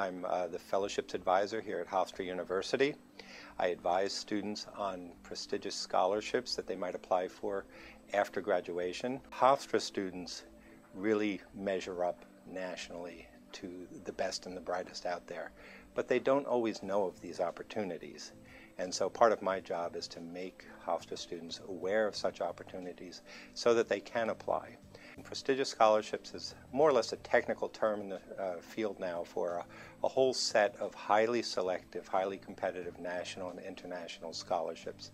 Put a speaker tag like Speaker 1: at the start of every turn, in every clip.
Speaker 1: I'm the Fellowships Advisor here at Hofstra University. I advise students on prestigious scholarships that they might apply for after graduation. Hofstra students really measure up nationally to the best and the brightest out there, but they don't always know of these opportunities. And so part of my job is to make Hofstra students aware of such opportunities so that they can apply. Prestigious scholarships is more or less a technical term in the field now for a whole set of highly selective, highly competitive national and international scholarships.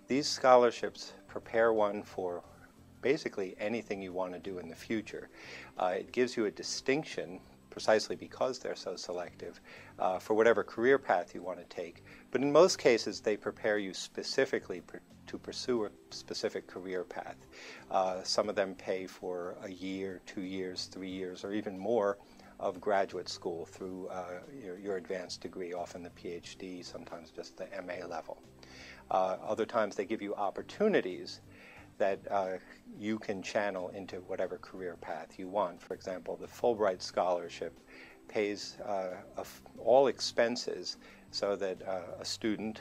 Speaker 1: These scholarships prepare one for basically anything you want to do in the future. It gives you a distinction, precisely because they're so selective, for whatever career path you want to take. But in most cases, they prepare you specifically to pursue a specific career path. Some of them pay for a year, 2 years, 3 years, or even more of graduate school through your advanced degree, often the PhD, sometimes just the MA level. Other times they give you opportunities that you can channel into whatever career path you want. For example, the FULBRIGHT scholarship pays all expenses so that a student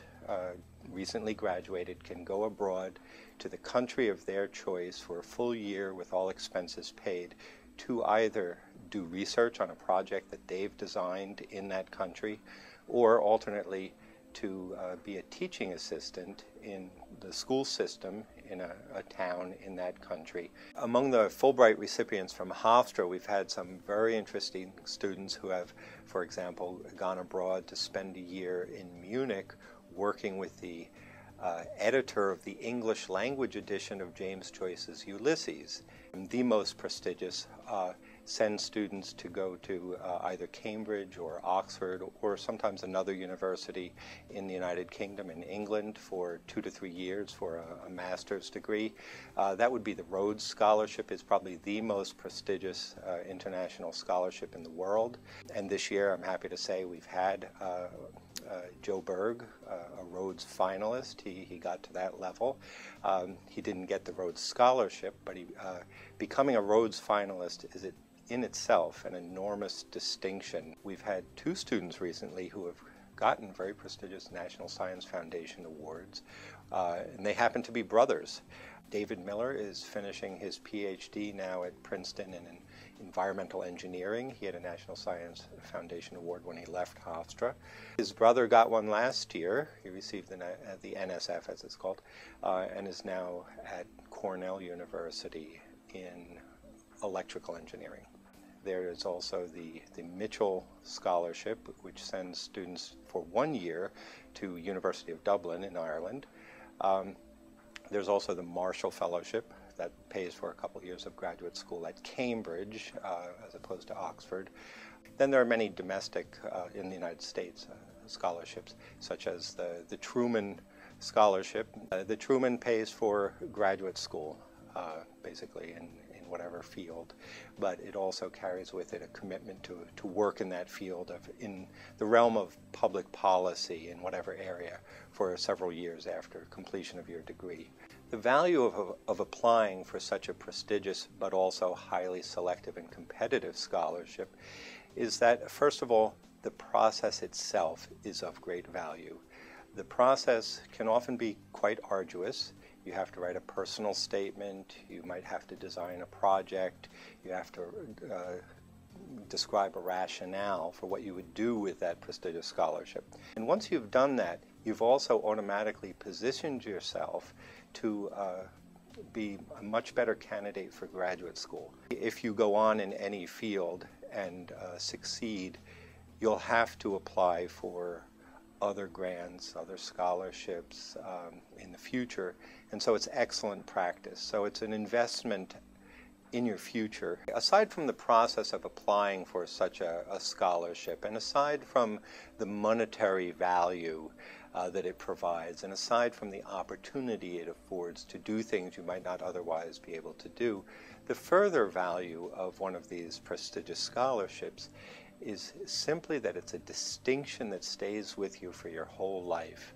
Speaker 1: recently graduated can go abroad to the country of their choice for a full year with all expenses paid to either do research on a project that they've designed in that country, or alternately to be a teaching assistant in the school system in a town in that country. Among the Fulbright recipients from Hofstra, we've had some very interesting students who have, for example, gone abroad to spend a year in Munich working with the editor of the English language edition of James Joyce's Ulysses. The most prestigious send students to go to either Cambridge or Oxford or sometimes another university in the United Kingdom and England for 2 to 3 years for a master's degree. That would be the RHODES scholarship. It's probably the most prestigious international scholarship in the world. And this year, I'm happy to say, we've had Joe Berg, a RHODES finalist. He got to that level. He didn't get the RHODES scholarship, but becoming a RHODES finalist is in itself an enormous distinction. We've had 2 students recently who have gotten very prestigious National Science Foundation awards, and they happen to be brothers. David Miller is finishing his PhD now at Princeton in environmental engineering. He had a National Science Foundation award when he left Hofstra. His brother got one last year. He received the NSF, as it's called, and is now at Cornell University in electrical engineering. There is also the Mitchell Scholarship, which sends students for 1 year to University of Dublin in Ireland. There's also the Marshall Fellowship that pays for a couple years of graduate school at Cambridge as opposed to Oxford. Then there are many domestic in the United States scholarships, such as the Truman Scholarship. The Truman pays for graduate school, basically in whatever field, but it also carries with it a commitment to work in that field in the realm of public policy in whatever area for several years after completion of your degree. The value of applying for such a prestigious but also highly selective and competitive scholarship is that, first of all, the process itself is of great value. The process can often be quite arduous. You have to write a personal statement, you might have to design a project, you have to describe a rationale for what you would do with that prestigious scholarship. And once you've done that, you've also automatically positioned yourself to be a much better candidate for graduate school. If you go on in any field and succeed, you'll have to apply for other grants, other scholarships in the future, and so it's excellent practice. So it's an investment in your future. Aside from the process of applying for such a scholarship, and aside from the monetary value that it provides, and aside from the opportunity it affords to do things you might not otherwise be able to do, the further value of one of these prestigious scholarships is simply that it's a distinction that stays with you for your whole life.